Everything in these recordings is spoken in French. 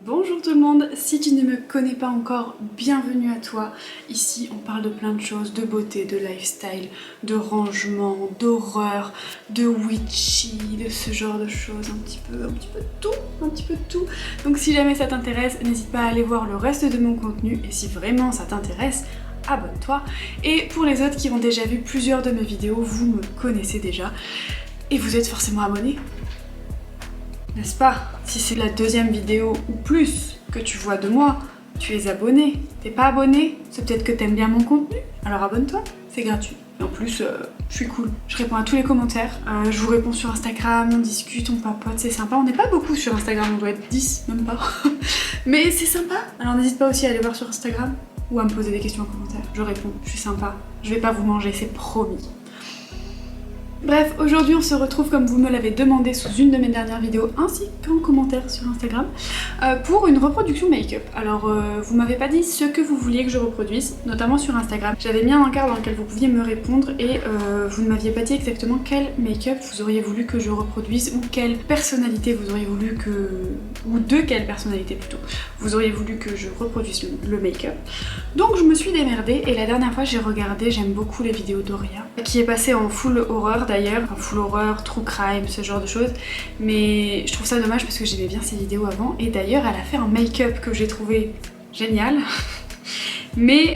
Bonjour tout le monde, si tu ne me connais pas encore, bienvenue à toi. Ici on parle de plein de choses, de beauté, de lifestyle, de rangement, d'horreur, de witchy, de ce genre de choses, un petit peu de tout. Donc si jamais ça t'intéresse, n'hésite pas à aller voir le reste de mon contenu et si vraiment ça t'intéresse, abonne-toi. Et pour les autres qui ont déjà vu plusieurs de mes vidéos, vous me connaissez déjà et vous êtes forcément abonnés. N'est-ce pas? Si c'est la deuxième vidéo ou plus que tu vois de moi, tu es abonné. T'es pas abonné? C'est peut-être que t'aimes bien mon contenu. Alors abonne-toi, c'est gratuit. Et en plus, je suis cool. Je réponds à tous les commentaires. Je vous réponds sur Instagram, on discute, on papote, c'est sympa. On n'est pas beaucoup sur Instagram, on doit être 10, même pas. Mais c'est sympa. Alors n'hésite pas aussi à aller voir sur Instagram ou à me poser des questions en commentaire. Je réponds, je suis sympa. Je vais pas vous manger, c'est promis. Bref, aujourd'hui on se retrouve comme vous me l'avez demandé sous une de mes dernières vidéos ainsi qu'en commentaire sur Instagram pour une reproduction make-up. Alors vous m'avez pas dit ce que vous vouliez que je reproduise, notamment sur Instagram. J'avais mis un encart dans lequel vous pouviez me répondre et vous ne m'aviez pas dit exactement quel make-up vous auriez voulu que je reproduise ou quelle personnalité vous auriez voulu que... ou de quelle personnalité plutôt vous auriez voulu que je reproduise le make-up. Donc je me suis démerdée et la dernière fois j'ai regardé, j'aime beaucoup les vidéos d'Oria qui est passée en full horreur d'ailleurs, enfin full horreur, true crime, ce genre de choses, mais je trouve ça dommage parce que j'aimais bien ses vidéos avant et d'ailleurs elle a fait un make-up que j'ai trouvé génial mais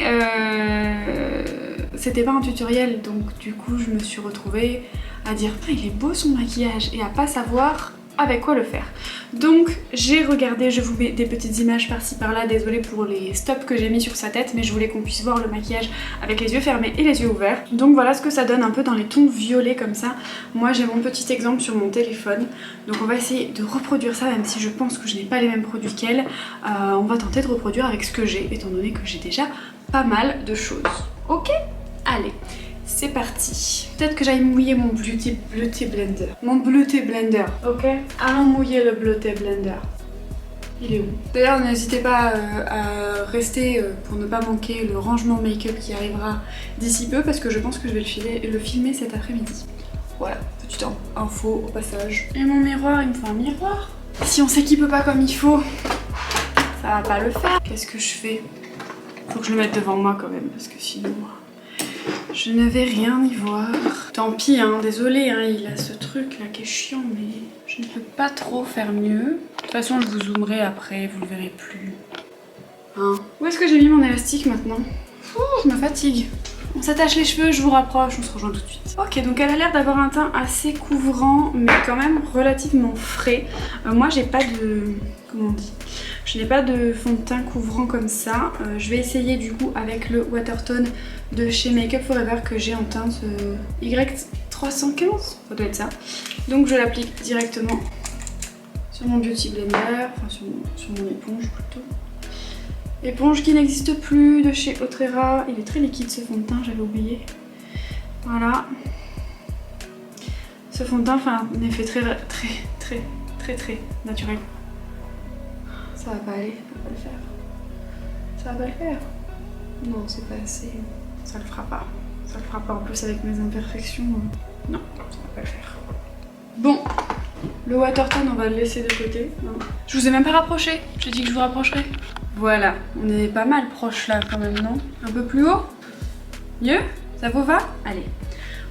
c'était pas un tutoriel donc du coup je me suis retrouvée à dire il est beau son maquillage et à pas savoir avec quoi le faire. Donc j'ai regardé, je vous mets des petites images par-ci par-là, désolée pour les stops que j'ai mis sur sa tête, mais je voulais qu'on puisse voir le maquillage avec les yeux fermés et les yeux ouverts. Donc voilà ce que ça donne un peu dans les tons violets comme ça. Moi j'ai mon petit exemple sur mon téléphone, donc on va essayer de reproduire ça même si je pense que je n'ai pas les mêmes produits qu'elle. On va tenter de reproduire avec ce que j'ai, étant donné que j'ai déjà pas mal de choses. Ok? Allez, c'est parti. Peut-être que j'aille mouiller mon beauty blender. Mon beauty blender, ok? Allons mouiller le beauty blender. Il est où? D'ailleurs, n'hésitez pas à rester pour ne pas manquer le rangement make-up qui arrivera d'ici peu parce que je pense que je vais le filmer cet après-midi. Voilà, petite info au passage. Et mon miroir, il me faut un miroir. Si on s'équipe pas comme il faut, ça va pas le faire. Qu'est-ce que je fais? Faut que je le mette devant moi quand même parce que sinon... je ne vais rien y voir. Tant pis, hein, désolé, hein, il a ce truc là qui est chiant, mais je ne peux pas trop faire mieux. De toute façon, je vous zoomerai après, vous le verrez plus. Hein. Où est-ce que j'ai mis mon élastique maintenant? Ouh, je me fatigue. On s'attache les cheveux, je vous rapproche, on se rejoint tout de suite. Ok, donc elle a l'air d'avoir un teint assez couvrant, mais quand même relativement frais. Moi, j'ai pas de... comment on dit? Je n'ai pas de fond de teint couvrant comme ça. Je vais essayer du coup avec le Watertone de chez Make Up For Ever que j'ai en teinte Y315, ça doit être ça. Donc je l'applique directement sur mon Beauty Blender, enfin sur mon éponge plutôt. Éponge qui n'existe plus de chez Otrera. Il est très liquide ce fond de teint, j'avais oublié. Voilà. Ce fond de teint fait un effet très naturel. Ça va pas aller, ça va pas le faire. Ça va pas le faire. Non, c'est pas assez. Ça le fera pas. Ça le fera pas en plus avec mes imperfections. Non, ça va pas le faire. Bon, le Watertone, on va le laisser de côté. Non. Je vous ai même pas rapproché. J'ai dit que je vous rapprocherais. Voilà, on est pas mal proche là quand même, non? Un peu plus haut? Mieux? Ça vous va? Allez,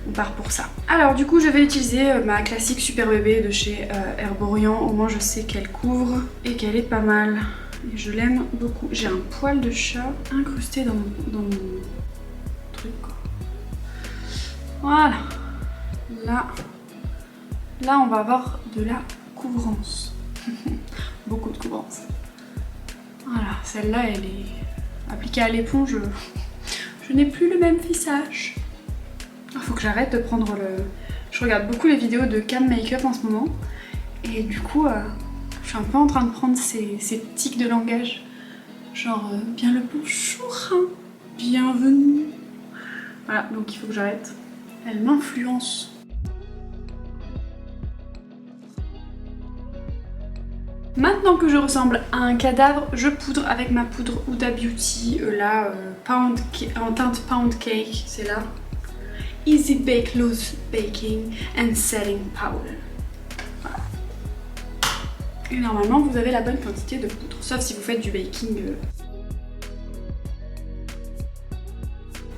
on part pour ça. Alors du coup, je vais utiliser ma classique Super Bébé de chez Herborian. Au moins, je sais qu'elle couvre et qu'elle est pas mal. Et je l'aime beaucoup. J'ai un poil de chat incrusté dans mon truc, quoi. Voilà. Là, on va avoir de la couvrance. Beaucoup de couvrance. Voilà, celle-là, elle est appliquée à l'éponge. Je n'ai plus le même visage. Il faut que j'arrête de prendre le... Je regarde beaucoup les vidéos de cam make-up en ce moment. Et du coup, je suis un peu en train de prendre ces tics de langage. Genre, bien le bonjour, hein, bienvenue. Voilà, donc il faut que j'arrête. Elle m'influence. Maintenant que je ressemble à un cadavre, je poudre avec ma poudre Huda Beauty, en teinte Pound Cake, c'est là. Easy Bake Loose Baking and Setting Powder. Voilà. Et normalement vous avez la bonne quantité de poudre, sauf si vous faites du baking.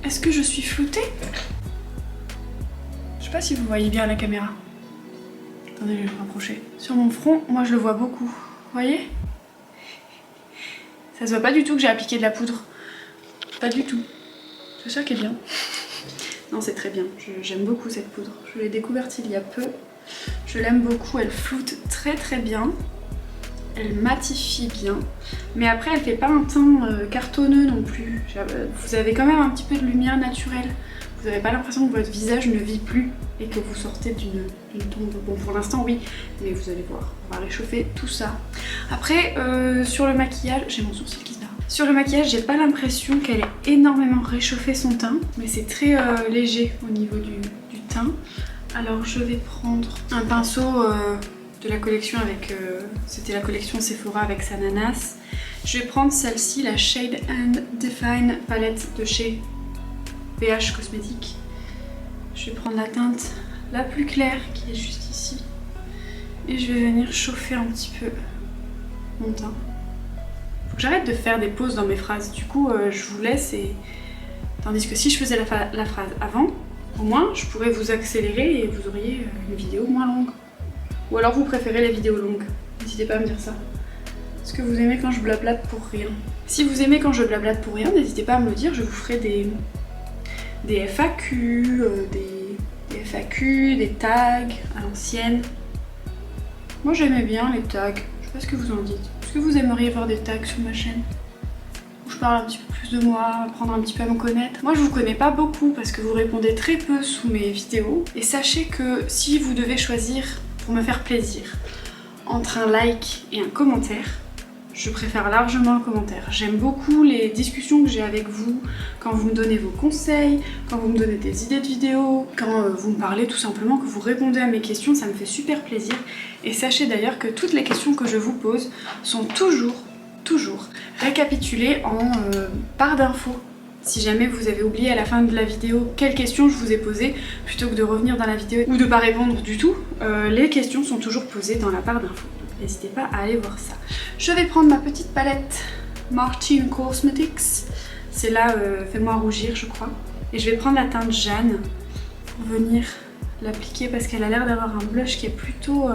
Est-ce que je suis floutée? Je sais pas si vous voyez bien à la caméra. Attendez, je vais me rapprocher. Sur mon front, moi je le vois beaucoup. Vous voyez? Ça se voit pas du tout que j'ai appliqué de la poudre. Pas du tout. C'est ça qui est bien. Non, c'est très bien. J'aime beaucoup cette poudre. Je l'ai découverte il y a peu. Je l'aime beaucoup. Elle floute très très bien. Elle matifie bien. Mais après, elle fait pas un teint cartonneux non plus. Vous avez quand même un petit peu de lumière naturelle. Vous n'avez pas l'impression que votre visage ne vit plus et que vous sortez d'une tombe. Bon, pour l'instant, oui, mais vous allez voir. On va réchauffer tout ça. Après, sur le maquillage, j'ai mon sourcil qui se barre. Sur le maquillage, j'ai pas l'impression qu'elle ait énormément réchauffé son teint, mais c'est très léger au niveau du teint. Alors, je vais prendre un pinceau de la collection avec... c'était la collection Sephora avec Sananas. Je vais prendre celle-ci, la Shade and Define palette de chez BH Cosmétiques. Je vais prendre la teinte la plus claire qui est juste ici. Et je vais venir chauffer un petit peu mon teint. Faut que j'arrête de faire des pauses dans mes phrases. Du coup, je vous laisse et... Tandis que si je faisais la phrase avant, au moins, je pourrais vous accélérer et vous auriez une vidéo moins longue. Ou alors vous préférez les vidéos longues. N'hésitez pas à me dire ça. Est-ce que vous aimez quand je blablate pour rien? Si vous aimez quand je blablate pour rien, n'hésitez pas à me le dire. Je vous ferai des FAQ, des FAQ, des tags à l'ancienne. Moi j'aimais bien les tags, je sais pas ce que vous en dites. Est-ce que vous aimeriez voir des tags sur ma chaîne? Où je parle un petit peu plus de moi, apprendre un petit peu à me connaître. Moi je vous connais pas beaucoup parce que vous répondez très peu sous mes vidéos. Et sachez que si vous devez choisir pour me faire plaisir entre un like et un commentaire, je préfère largement le commentaire. J'aime beaucoup les discussions que j'ai avec vous, quand vous me donnez vos conseils, quand vous me donnez des idées de vidéos, quand vous me parlez tout simplement, que vous répondez à mes questions, ça me fait super plaisir. Et sachez d'ailleurs que toutes les questions que je vous pose sont toujours récapitulées en barre d'infos. Si jamais vous avez oublié à la fin de la vidéo quelles questions je vous ai posées, plutôt que de revenir dans la vidéo ou de pas répondre du tout, les questions sont toujours posées dans la barre d'infos. N'hésitez pas à aller voir ça. Je vais prendre ma petite palette Martin Cosmetics. C'est là Fais-moi rougir, je crois. Et je vais prendre la teinte Jeanne pour venir l'appliquer parce qu'elle a l'air d'avoir un blush qui est plutôt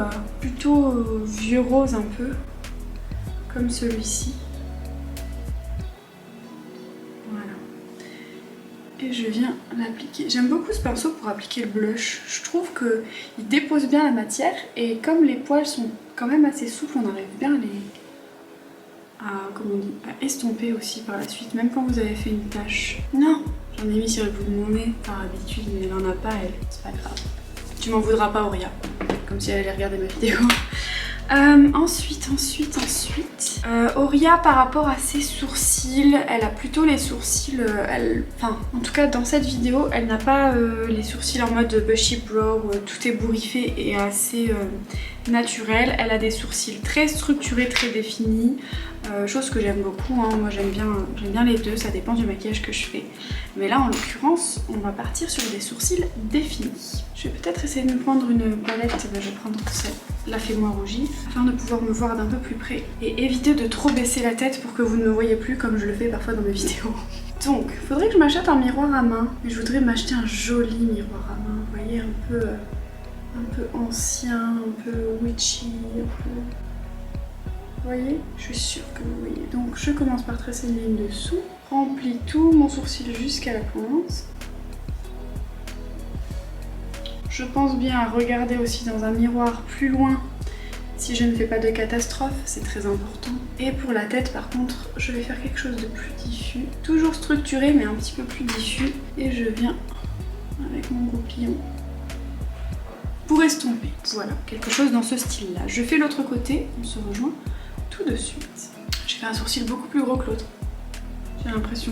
vieux rose un peu, comme celui-ci. Voilà. Et je viens l'appliquer. J'aime beaucoup ce pinceau pour appliquer le blush. Je trouve qu'il dépose bien la matière et comme les poils sont quand même assez souples, on arrive bien à estomper aussi par la suite, même quand vous avez fait une tache. Non, j'en ai mis sur le bout de mon nez par habitude, mais elle en a pas elle, c'est pas grave. Tu m'en voudras pas Auria, comme si elle allait regarder ma vidéo. Ensuite, Auria par rapport à ses sourcils, elle a plutôt les sourcils, enfin en tout cas dans cette vidéo, elle n'a pas les sourcils en mode bushy brow, tout est bourriffé et assez naturel. Elle a des sourcils très structurés, très définis, chose que j'aime beaucoup, hein. Moi j'aime bien les deux, ça dépend du maquillage que je fais. Mais là en l'occurrence, on va partir sur des sourcils définis. Je vais peut-être essayer de me prendre une palette, je vais prendre celle, la Fais-moi rougir, afin de pouvoir me voir d'un peu plus près et éviter de trop baisser la tête pour que vous ne me voyez plus comme je le fais parfois dans mes vidéos. Donc, il faudrait que je m'achète un miroir à main, mais je voudrais m'acheter un joli miroir à main, vous voyez, un peu ancien, un peu witchy, un peu... Vous voyez? Je suis sûre que vous voyez. Donc je commence par tracer une ligne dessous, remplis tout mon sourcil jusqu'à la pointe. Je pense bien à regarder aussi dans un miroir plus loin si je ne fais pas de catastrophe, c'est très important. Et pour la tête par contre, je vais faire quelque chose de plus diffus. Toujours structuré mais un petit peu plus diffus. Et je viens avec mon goupillon pour estomper. Voilà, quelque chose dans ce style-là. Je fais l'autre côté, on se rejoint tout de suite. J'ai fait un sourcil beaucoup plus gros que l'autre, j'ai l'impression.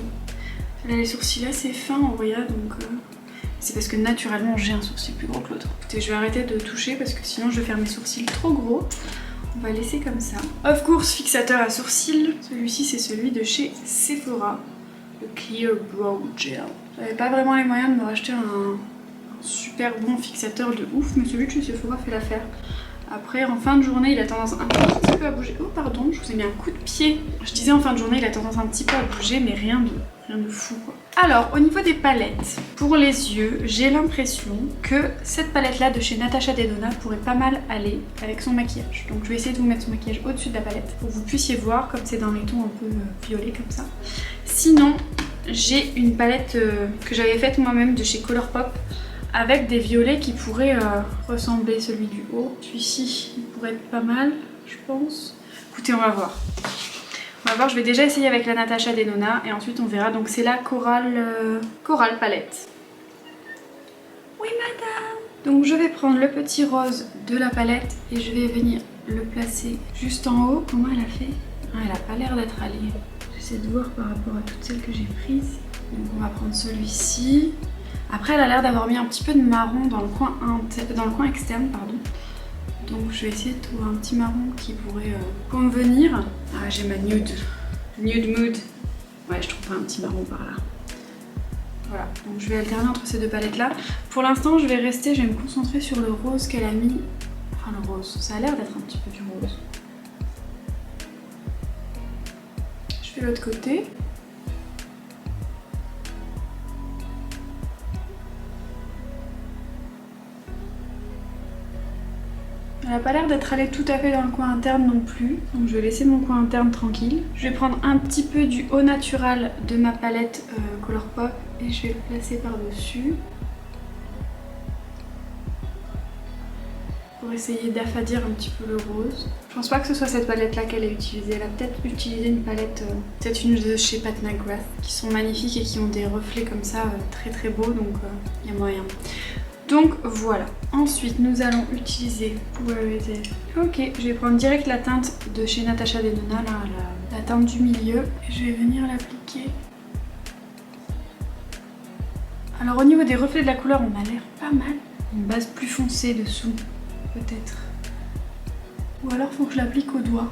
Elle a les sourcils assez fins, Auria, donc c'est parce que naturellement j'ai un sourcil plus gros que l'autre. Écoutez, je vais arrêter de toucher parce que sinon je vais faire mes sourcils trop gros. On va laisser comme ça. Of course, fixateur à sourcils. Celui-ci c'est celui de chez Sephora, le Clear Brow Gel. J'avais pas vraiment les moyens de me racheter un super bon fixateur de ouf, mais celui de chez Sephora fait l'affaire. Après, en fin de journée, il a tendance un petit peu à bouger. Oh pardon, je vous ai mis un coup de pied. Je disais en fin de journée, il a tendance un petit peu à bouger, mais rien de fou quoi. Alors, au niveau des palettes, pour les yeux, j'ai l'impression que cette palette-là de chez Natasha Denona pourrait pas mal aller avec son maquillage. Donc je vais essayer de vous mettre son maquillage au-dessus de la palette pour que vous puissiez voir, comme c'est dans les tons un peu violets comme ça. Sinon, j'ai une palette que j'avais faite moi-même de chez Colourpop avec des violets qui pourraient ressembler à celui du haut. Celui-ci, il pourrait être pas mal, je pense. Écoutez, on va voir. On va voir, je vais déjà essayer avec la Natasha Denona et ensuite on verra. Donc c'est la Coral palette. Oui madame. Donc je vais prendre le petit rose de la palette et je vais venir le placer juste en haut. Comment elle a fait? Ah, elle a pas l'air d'être alliée. J'essaie de voir par rapport à toutes celles que j'ai prises. Donc on va prendre celui-ci. Après elle a l'air d'avoir mis un petit peu de marron dans le coin externe, pardon. Donc je vais essayer de trouver un petit marron qui pourrait convenir. Ah, j'ai ma nude mood. Ouais, je trouve pas un petit marron par là. Voilà, donc je vais alterner entre ces deux palettes là. Pour l'instant je vais me concentrer sur le rose qu'elle a mis. Enfin le rose, ça a l'air d'être un petit peu du rose. Je fais l'autre côté. Elle n'a pas l'air d'être allée tout à fait dans le coin interne non plus, donc je vais laisser mon coin interne tranquille. Je vais prendre un petit peu du Eau Naturale de ma palette Colourpop et je vais le placer par-dessus. Pour essayer d'affadir un petit peu le rose. Je pense pas que ce soit cette palette là qu'elle ait utilisée, elle a peut-être utilisé une palette, peut-être une de chez Pat McGrath, qui sont magnifiques et qui ont des reflets comme ça très très beaux, donc il y a moyen. Donc voilà. Ensuite nous allons utiliser Ok, je vais prendre direct la teinte de chez Natasha Denona, là, la teinte du milieu. Et je vais venir l'appliquer. Alors au niveau des reflets de la couleur, on a l'air pas mal. Une base plus foncée dessous, peut-être. Ou alors faut que je l'applique au doigt.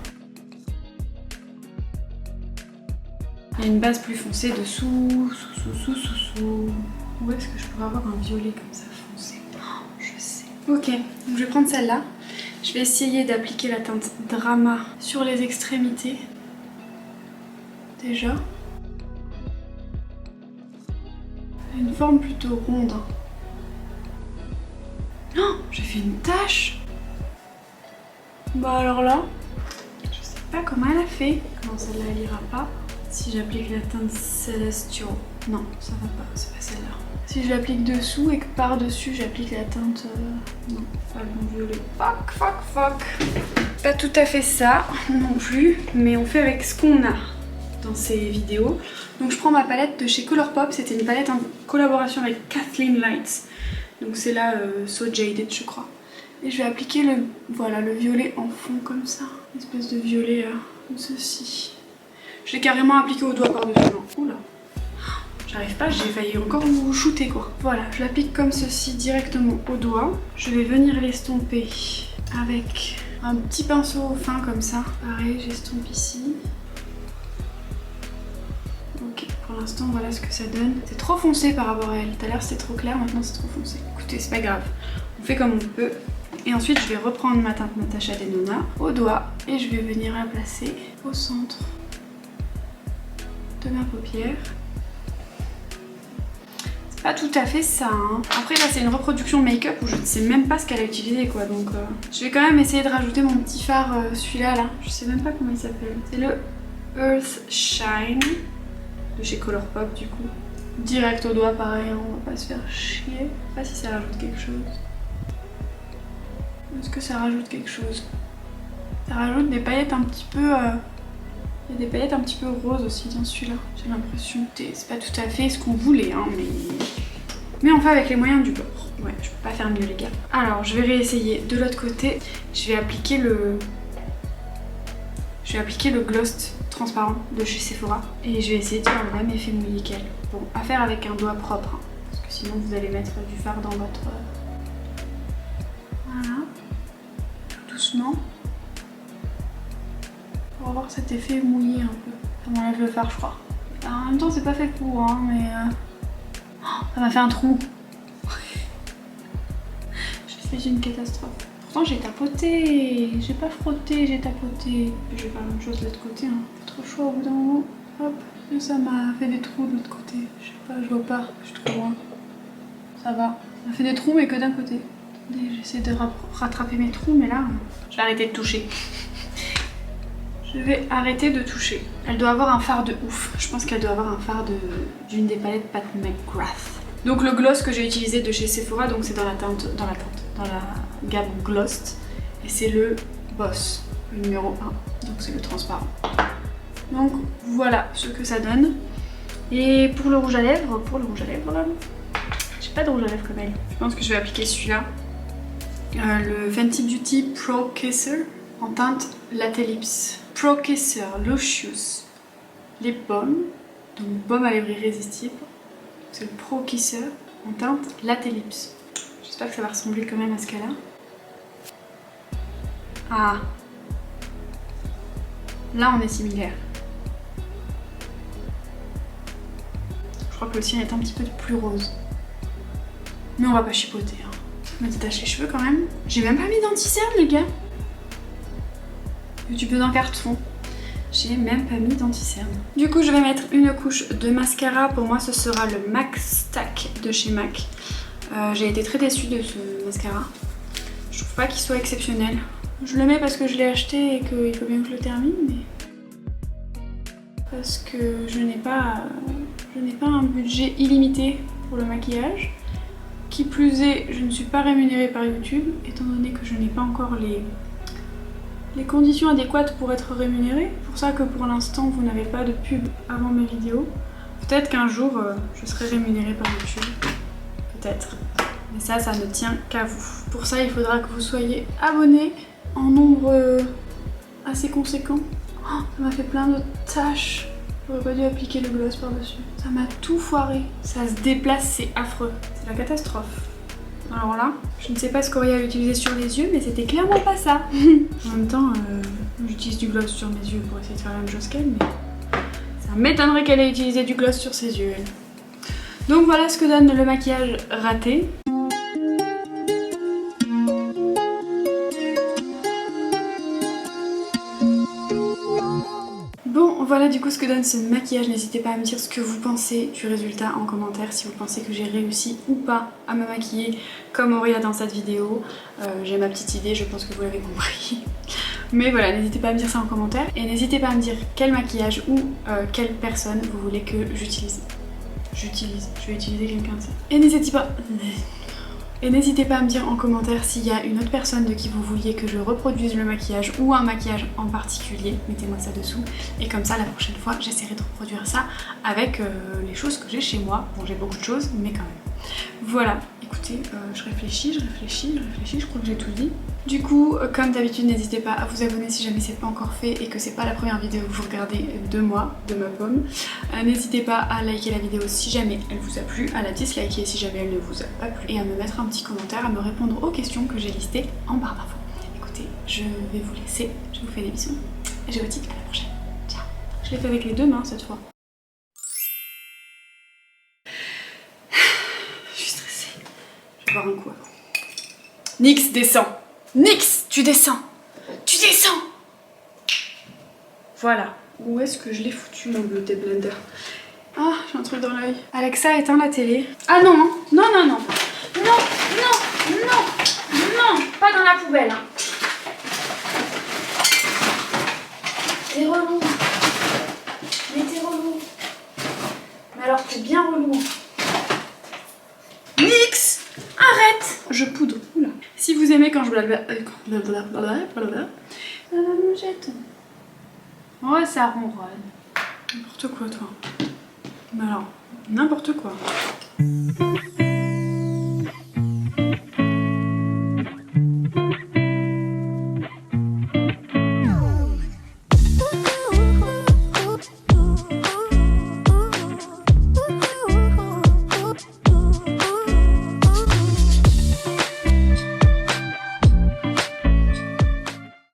Il y a une base plus foncée dessous, sous. Où est-ce que je pourrais avoir un violet comme ça foncé? Oh, je sais. Ok, donc je vais prendre celle-là. Je vais essayer d'appliquer la teinte Drama sur les extrémités. Déjà. Une forme plutôt ronde. Oh, j'ai fait une tache. Bah alors là, je sais pas comment elle a fait. Comment celle-là elle ira pas. Si j'applique la teinte Celestial. Non, ça va pas, c'est pas celle-là. Si je l'applique dessous et que par-dessus j'applique la teinte... non, pas le bon violet. Fuck. Pas tout à fait ça non plus, mais on fait avec ce qu'on a dans ces vidéos. Donc je prends ma palette de chez Colourpop, c'était une palette en collaboration avec Kathleen Lights. Donc c'est là So Jaded je crois. Et je vais appliquer le violet en fond comme ça. Une espèce de violet comme ceci. Je l'ai carrément appliqué au doigt par-dessus. Oula. J'arrive pas, j'ai failli encore vous shooter quoi. Voilà, je l'applique comme ceci directement au doigt. Je vais venir l'estomper avec un petit pinceau fin comme ça. Pareil, j'estompe ici. Ok, pour l'instant voilà ce que ça donne. C'est trop foncé par rapport à elle. Tout à l'heure c'était trop clair, maintenant c'est trop foncé. Écoutez, c'est pas grave. On fait comme on peut. Et ensuite je vais reprendre ma teinte Natasha Denona au doigt et je vais venir la placer au centre de ma paupière. C'est pas tout à fait ça, hein. Après là c'est une reproduction make-up où je ne sais même pas ce qu'elle a utilisé quoi, donc je vais quand même essayer de rajouter mon petit phare, celui-là là, je sais même pas comment il s'appelle. C'est le Earth Shine de chez Colourpop du coup. Direct au doigt pareil, hein, on va pas se faire chier. Je sais pas si ça rajoute quelque chose. Est-ce que ça rajoute quelque chose? Ça rajoute des paillettes un petit peu... Il y a des paillettes un petit peu roses aussi dans celui-là, j'ai l'impression. C'est pas tout à fait ce qu'on voulait, hein, mais on fait avec les moyens du bord. Ouais, je peux pas faire mieux les gars. Alors, je vais réessayer de l'autre côté. Je vais appliquer le gloss transparent de chez Sephora. Et je vais essayer de faire le même effet mouillé qu'elle. Bon, à faire avec un doigt propre, hein, parce que sinon vous allez mettre du fard dans votre... Voilà. Tout doucement. Pour avoir cet effet mouillé un peu. Ça m'enlève le fard je crois. Alors, en même temps c'est pas fait pour hein, mais oh, ça m'a fait un trou. Je suis une catastrophe. Pourtant j'ai tapoté, j'ai pas frotté, j'ai tapoté. Je vais faire la même chose de l'autre côté, hein. Trop chaud au bout d'un moment. Hop, et ça m'a fait des trous de l'autre côté. Je sais pas, je vois pas, je suis trop loin. Ça va. Ça m'a fait des trous mais que d'un côté. Attendez, j'essaie de rattraper mes trous mais là, je vais arrêter de toucher. Je vais arrêter de toucher. Elle doit avoir un fard de ouf. Je pense qu'elle doit avoir un fard d'une des palettes Pat McGrath. Donc le gloss que j'ai utilisé de chez Sephora, donc c'est dans la gamme Glossed. Et c'est le Boss, le numéro 1. Donc c'est le transparent. Donc voilà ce que ça donne. Et pour le rouge à lèvres, là, j'ai pas de rouge à lèvres comme elle. Je pense que je vais appliquer celui-là. Le Fenty Beauty Pro Kisser en teinte Latte Lips. Pro Kisser Luscious Lip Balm. Donc baume à lèvres irrésistible. C'est le Pro Kisser en teinte Latte Lips. J'espère que ça va ressembler quand même à ce qu'elle a. Ah, là on est similaire. Je crois que le sien est un petit peu plus rose. Mais on va pas chipoter. Hein. Je me détache les cheveux quand même. J'ai même pas mis d'anti-cerne les gars. Du peu d'un carton. J'ai même pas mis d'anti-cerne. Du coup je vais mettre une couche de mascara. Pour moi ce sera le MAC Stack de chez MAC. J'ai été très déçue de ce mascara. Je trouve pas qu'il soit exceptionnel. Je le mets parce que je l'ai acheté et qu'il faut bien que je le termine, mais parce que je n'ai pas un budget illimité pour le maquillage. Qui plus est, je ne suis pas rémunérée par YouTube, étant donné que je n'ai pas encore les conditions adéquates pour être rémunérée. C'est pour ça que pour l'instant vous n'avez pas de pub avant mes vidéos. Peut-être qu'un jour je serai rémunérée par YouTube. Peut-être. Mais ça ne tient qu'à vous. Pour ça il faudra que vous soyez abonnés en nombre assez conséquent. Oh, ça m'a fait plein de taches. J'aurais pas dû appliquer le gloss par-dessus. Ça m'a tout foiré. Ça se déplace, c'est affreux. C'est la catastrophe. Alors là, je ne sais pas ce qu'Auréa a utilisé sur les yeux, mais c'était clairement pas ça. En même temps, j'utilise du gloss sur mes yeux pour essayer de faire la même chose qu'elle, mais ça m'étonnerait qu'elle ait utilisé du gloss sur ses yeux, elle. Donc voilà ce que donne le maquillage raté. Bon, voilà du coup ce que donne ce maquillage. N'hésitez pas à me dire ce que vous pensez du résultat en commentaire, si vous pensez que j'ai réussi ou pas à me maquiller comme Auréa dans cette vidéo. J'ai ma petite idée, je pense que vous l'avez compris. Mais voilà, n'hésitez pas à me dire ça en commentaire. Et n'hésitez pas à me dire quel maquillage ou quelle personne vous voulez que j'utilise. Je vais utiliser quelqu'un de ça. Et n'hésitez pas à me dire en commentaire s'il y a une autre personne de qui vous vouliez que je reproduise le maquillage ou un maquillage en particulier. Mettez-moi ça dessous. Et comme ça, la prochaine fois, j'essaierai de reproduire ça avec les choses que j'ai chez moi. Bon, j'ai beaucoup de choses, mais quand même. Voilà, écoutez, je réfléchis, je crois que j'ai tout dit. Du coup, comme d'habitude, n'hésitez pas à vous abonner si jamais c'est pas encore fait et que c'est pas la première vidéo que vous regardez de moi, de ma pomme. N'hésitez pas à liker la vidéo si jamais elle vous a plu, à la disliker si jamais elle ne vous a pas plu et à me mettre un petit commentaire, à me répondre aux questions que j'ai listées en barre d'infos. Écoutez, je vais vous laisser, je vous fais des bisous et je vous dis à la prochaine. Ciao. Je l'ai fait avec les deux mains cette fois. Je suis stressée. Je vais boire un coup avant. Nyx, descends. Nyx, tu descends. Tu descends. Voilà. Où est-ce que je l'ai foutu mon Beauty Blender? Ah, j'ai un truc dans l'œil. Alexa, éteins la télé. Ah non, hein. Non, non, non. Non, non, non, non. Pas dans la poubelle. Hein. T'es relou. Mais t'es relou. Mais alors t'es bien relou. Nyx, arrête. Je poudre. Oula. Si vous aimez quand je jette. Ouais, ça ronronne. N'importe quoi, toi. Mais alors, n'importe quoi.